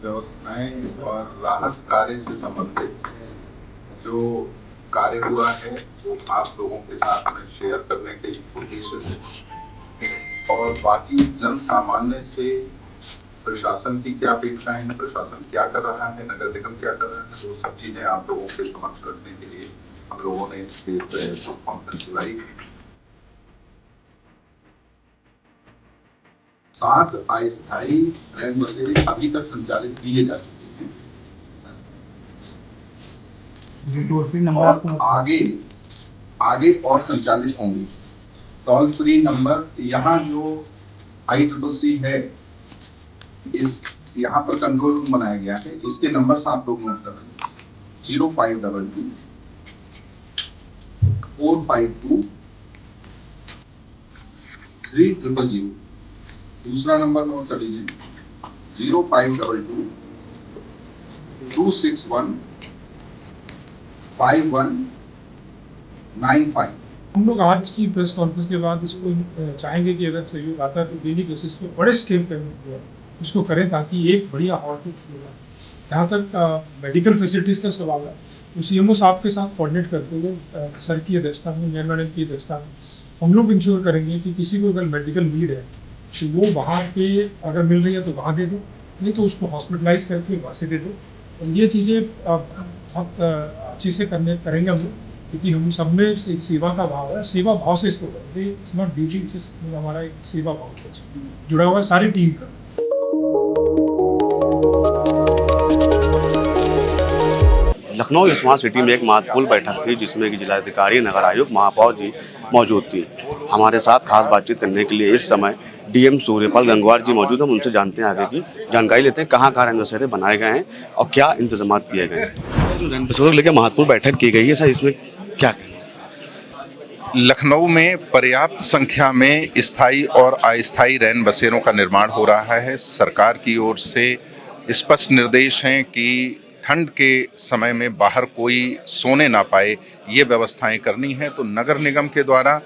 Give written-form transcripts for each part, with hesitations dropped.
व्यवस्थाएं और राहत कार्य से संबंधित जो कार्य हुआ है वो आप लोगों के साथ में शेयर करने के उद्देश्य से, और बाकी जन सामान्य से प्रशासन की क्या अपेक्षाएं हैं, प्रशासन क्या कर रहा है, नगर निगम क्या कर रहा है, वो सब चीजें आप लोगों के समक्ष रखने के लिए हम लोगों ने कॉन्फ्रेंस बुलाई। 7 अस्थायी रैन बसेरे अभी तक संचालित किए जा चुके हैं टोल फ्री नंबर और आगे आगे और संचालित होंगे। टोल फ्री नंबर यहाँ जो ICCC है, इस यहाँ पर कंट्रोल रूम बनाया गया है, इसके नंबर आप लोग नोट कर लेंगे। 0522 452 3000। दूसरा नंबर नोट कर लीजिए 0522 261 5195। हम लोग आज की प्रेस कॉन्फ्रेंस के बाद इसको चाहेंगे कि अगर सहयोग आता है तो डेली बेसिस पे बड़े स्केल पे इसको करें, ताकि एक बढ़िया हॉस्पिटल शुरू हो। जहाँ तक मेडिकल फैसिलिटीज़ का सवाल है, तो CMO साहब के साथ कोऑर्डिनेट करते हुए सर की अध्यक्षता में, मेयर मैडम की अध्यक्षता में हम लोग इंश्योर करेंगे कि किसी को अगर मेडिकल नीड है तो वो वहाँ पे अगर मिल रही है तो वहाँ दे दो, नहीं तो उसको हॉस्पिटलाइज करके वहाँ से दे दो। और ये चीज़ें बहुत अच्छे से करेंगे हम लोग, क्योंकि हम सब में एक सेवा का भाव है, सेवा भाव से इसको करेंगे। इट्स नॉट ड्यूटी, इट्स हमारा एक सेवा भाव से जुड़ा हुआ है सारी टीम का। लखनऊ स्मार्ट सिटी में एक महत्वपूर्ण बैठक थी जिसमें कि जिलाधिकारी, नगर आयुक्त, महापौर जी मौजूद थी। हमारे साथ खास बातचीत करने के लिए इस समय DM सूर्यपाल गंगवार जी मौजूद हैं। हम उनसे जानते हैं, आगे की जानकारी लेते हैं, कहाँ कहाँ रैन बसेरे बनाए गए हैं और क्या इंतजाम किए गए हैं। जो रैन बसेरों को लेकर महत्वपूर्ण बैठक की गई है सर, इसमें क्या? लखनऊ में पर्याप्त संख्या में स्थायी और अस्थायी रैन बसेरों का निर्माण हो रहा है। सरकार की ओर से स्पष्ट निर्देश हैं कि ठंड के समय में बाहर कोई सोने ना पाए, ये व्यवस्थाएं करनी है। तो नगर निगम के द्वारा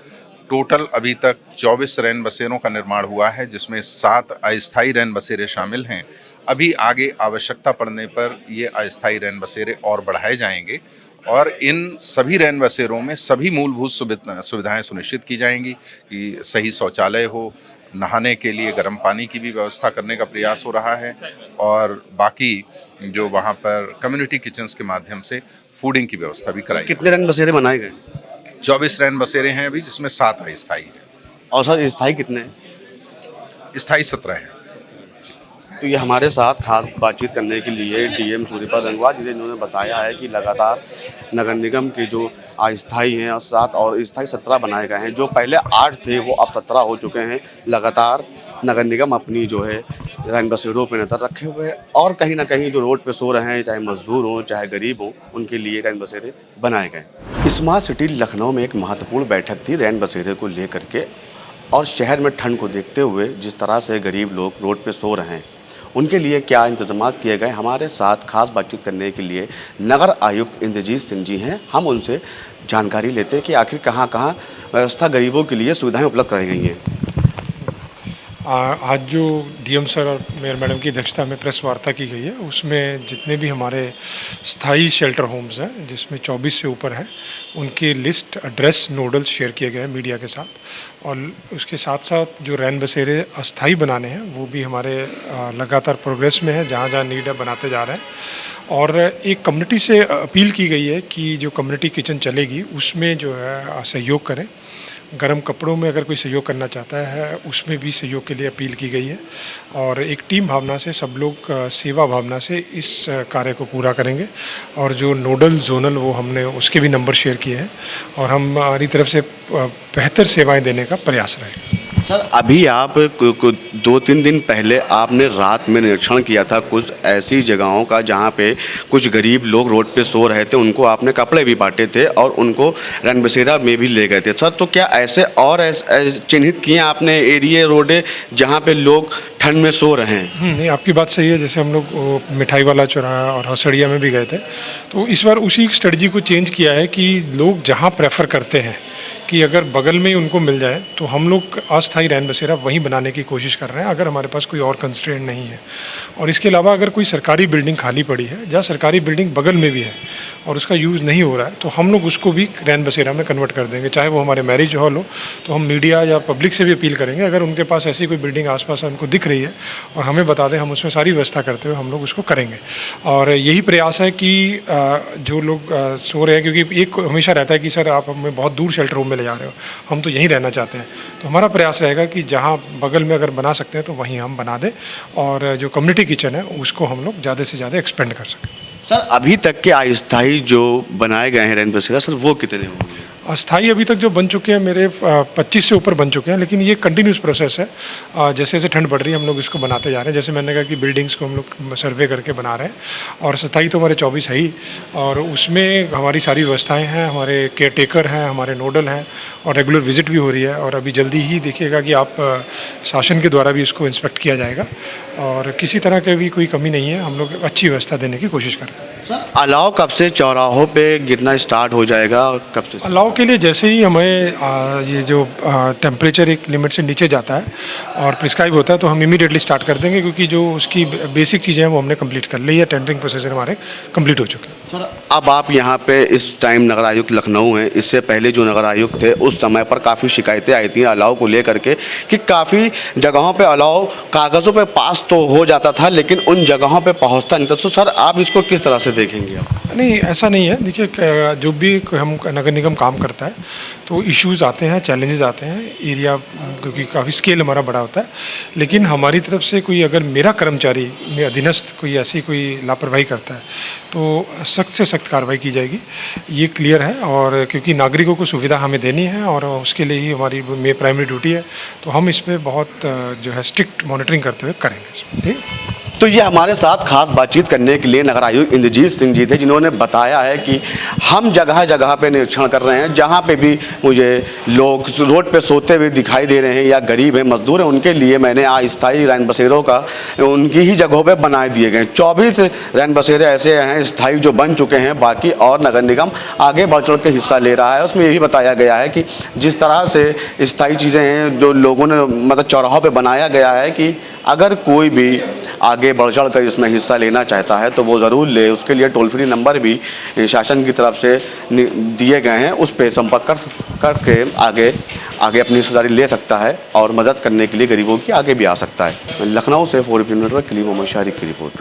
टोटल अभी तक 24 रैन बसेरों का निर्माण हुआ है, जिसमें 7 अस्थायी रैन बसेरे शामिल हैं। अभी आगे आवश्यकता पड़ने पर ये अस्थायी रैन बसेरे और बढ़ाए जाएंगे और इन सभी रैन बसेरों में सभी मूलभूत सुविधाएं सुनिश्चित की जाएंगी कि सही शौचालय हो, नहाने के लिए गर्म पानी की भी व्यवस्था करने का प्रयास हो रहा है और बाकी जो वहाँ पर कम्युनिटी किचन्स के माध्यम से फूडिंग की व्यवस्था भी कराई। कितने रैन बसेरे बनाए गए? 24 रैन बसेरे हैं अभी, जिसमें 7 अस्थायी हैं। और सर स्थायी कितने हैं? स्थायी 17 हैं। तो ये हमारे साथ खास बातचीत करने के लिए DM सूर्यपाल गंगवार जी, जिन्होंने बताया है कि लगातार नगर निगम के जो अस्थायी हैं और 7 और स्थायी 17 बनाए गए हैं। जो पहले 8 थे वो अब 17 हो चुके हैं। लगातार नगर निगम अपनी जो है रैन बसेरों पर नज़र रखे हुए हैं और कहीं ना कहीं जो रोड पे सो रहे हैं, चाहे मजदूर हों चाहे गरीब हों, उनके लिए रैन बसेरे बनाए गए। स्मार्ट सिटी लखनऊ में एक महत्वपूर्ण बैठक थी रैन बसेरे को लेकर के, और शहर में ठंड को देखते हुए जिस तरह से गरीब लोग रोड पे सो रहे हैं, उनके लिए क्या इंतजाम किए गए। हमारे साथ खास बातचीत करने के लिए नगर आयुक्त इंद्रजीत सिंह जी हैं। हम उनसे जानकारी लेते हैं कि आखिर कहाँ कहाँ व्यवस्था गरीबों के लिए सुविधाएं उपलब्ध कराई गई हैं। आज जो DM सर और मेयर मैडम की अध्यक्षता में प्रेस वार्ता की गई है, उसमें जितने भी हमारे स्थायी शेल्टर होम्स हैं, जिसमें 24 से ऊपर हैं, उनकी लिस्ट, एड्रेस, नोडल्स शेयर किए गए हैं मीडिया के साथ। और उसके साथ साथ जो रैन बसेरे अस्थायी बनाने हैं वो भी हमारे लगातार प्रोग्रेस में है, जहाँ जहाँ नीड है बनाते जा रहे हैं। और एक कम्युनिटी से अपील की गई है कि जो कम्युनिटी किचन चलेगी उसमें जो है सहयोग करें। गर्म कपड़ों में अगर कोई सहयोग करना चाहता है उसमें भी सहयोग के लिए अपील की गई है। और एक टीम भावना से सब लोग सेवा भावना से इस कार्य को पूरा करेंगे। और जो नोडल जोनल वो हमने उसके भी नंबर शेयर किए हैं और हमारी तरफ से बेहतर सेवाएं देने का प्रयास रहेगा। सर, अभी आप 2-3 दिन पहले आपने रात में निरीक्षण किया था कुछ ऐसी जगहों का जहां पे कुछ गरीब लोग रोड पे सो रहे थे, उनको आपने कपड़े भी बांटे थे और उनको रैन बसेरा में भी ले गए थे। सर, तो क्या ऐसे और चिन्हित किए आपने एरिया रोडे जहां पे लोग ठंड में सो रहे हैं? नहीं, आपकी बात सही है। जैसे हम लोग मिठाई वाला चौराहा और हसड़िया में भी गए थे, तो इस बार उसी स्ट्रेटजी को चेंज किया है कि लोग जहाँ प्रेफर करते हैं कि अगर बगल में ही उनको मिल जाए तो हम लोग अस्थायी रैन बसेरा वहीं बनाने की कोशिश कर रहे हैं, अगर हमारे पास कोई और कंस्ट्रेंट नहीं है। और इसके अलावा अगर कोई सरकारी बिल्डिंग खाली पड़ी है, जहाँ सरकारी बिल्डिंग बगल में भी है और उसका यूज़ नहीं हो रहा है, तो हम लोग उसको भी रैन बसेरा में कन्वर्ट कर देंगे। चाहे वो हमारे मैरिज हॉल हो, तो हम मीडिया या पब्लिक से भी अपील करेंगे, अगर उनके पास ऐसी कोई बिल्डिंग आसपास उनको दिख रही है और हमें बता दें, हम उसमें सारी व्यवस्था करते हुए हम लोग उसको करेंगे। और यही प्रयास है कि जो लोग सो रहे हैं, क्योंकि एक हमेशा रहता है कि सर आप हमें बहुत दूर शेल्टर होम में ले जा रहे हो, हम तो यहीं रहना चाहते हैं, तो हमारा प्रयास रहेगा कि जहाँ बगल में अगर बना सकते हैं तो वहीं हम बना दें और जो कम्युनिटी किचन है उसको हम लोग ज़्यादा से ज़्यादा एक्सपेंड कर सकें। सर अभी तक के अस्थायी जो बनाए गए हैं रैन बसेरा सर, वो कितने होंगे? अस्थाई अभी तक जो बन चुके हैं मेरे 25 से ऊपर बन चुके हैं, लेकिन ये कंटिन्यूस प्रोसेस है। जैसे जैसे ठंड बढ़ रही है हम लोग इसको बनाते जा रहे हैं। जैसे मैंने कहा कि बिल्डिंग्स को हम लोग सर्वे करके बना रहे हैं, और अस्थाई तो हमारे 24 है ही, और उसमें हमारी सारी व्यवस्थाएं हैं, हमारे केयर टेकर हैं, हमारे नोडल हैं, और रेगुलर विजिट भी हो रही है। और अभी जल्दी ही देखिएगा कि आप शासन के द्वारा भी इसको इंस्पेक्ट किया जाएगा, और किसी तरह की भी कोई कमी नहीं है। हम लोग अच्छी व्यवस्था देने की कोशिश कर रहे हैं। सर अलाव कब से चौराहों पे गिरना स्टार्ट हो जाएगा और कब से? अलाव के लिए जैसे ही हमें ये जो टेम्परेचर एक लिमिट से नीचे जाता है और प्रिस्क्राइब होता है, तो हम इमीडिएटली स्टार्ट कर देंगे, क्योंकि जो उसकी बेसिक चीज़ें हैं वो हमने कंप्लीट कर ली है। टेंडरिंग प्रोसीजर हमारे कंप्लीट हो चुके हैं। सर अब आप यहाँ पे इस टाइम नगर आयुक्त लखनऊ हैं, इससे पहले जो नगर आयुक्त थे उस समय पर काफ़ी शिकायतें आई थी अलाव को लेकर के कि काफ़ी जगहों पे अलाव कागज़ों पे पास तो हो जाता था, लेकिन उन जगहों पे पहुँचता नहीं था। तो सर आप इसको किस तरह से देखेंगे आप? नहीं, ऐसा नहीं है। देखिए, जो भी हम नगर निगम काम करता है तो इश्यूज़ आते हैं, चैलेंजेस आते हैं, एरिया क्योंकि काफ़ी स्केल हमारा बड़ा होता है, लेकिन हमारी तरफ से कोई अगर मेरा कर्मचारी में अधीनस्थ कोई ऐसी कोई लापरवाही करता है तो सख्त से सख्त कार्रवाई की जाएगी, ये क्लियर है। और क्योंकि नागरिकों को सुविधा हमें देनी है और उसके लिए ही हमारी मेरी प्राइमरी ड्यूटी है, तो हम इस पर बहुत जो है स्ट्रिक्ट मॉनिटरिंग करते हुए करेंगे। ठीक है। तो ये हमारे साथ खास बातचीत करने के लिए नगर आयुक्त इंद्रजीत सिंह जी थे, जिन्होंने बताया है कि हम जगह जगह पे निरीक्षण कर रहे हैं, जहाँ पे भी मुझे लोग रोड पे सोते हुए दिखाई दे रहे हैं या गरीब हैं, मजदूर हैं, उनके लिए मैंने अस्थायी रैन बसेरों का उनकी ही जगहों पे बनाए दिए गए। 24 रैन बसेरे ऐसे हैं स्थायी जो बन चुके हैं, बाकी और नगर निगम आगे बढ़ चढ़ के हिस्सा ले रहा है। उसमें यही बताया गया है कि जिस तरह से स्थायी चीज़ें हैं जो लोगों ने मतलब चौराहों पर बनाया गया है, कि अगर कोई भी आगे बढ़ चढ़ कर इसमें हिस्सा लेना चाहता है तो वो ज़रूर ले। उसके लिए टोल फ्री नंबर भी शासन की तरफ से दिए गए हैं, उस पर संपर्क करके आगे अपनी हिस्सेदारी ले सकता है और मदद करने के लिए गरीबों की आगे भी आ सकता है। लखनऊ से 4 नेटवर्क के लिए मोहम्मद शारिक की रिपोर्ट।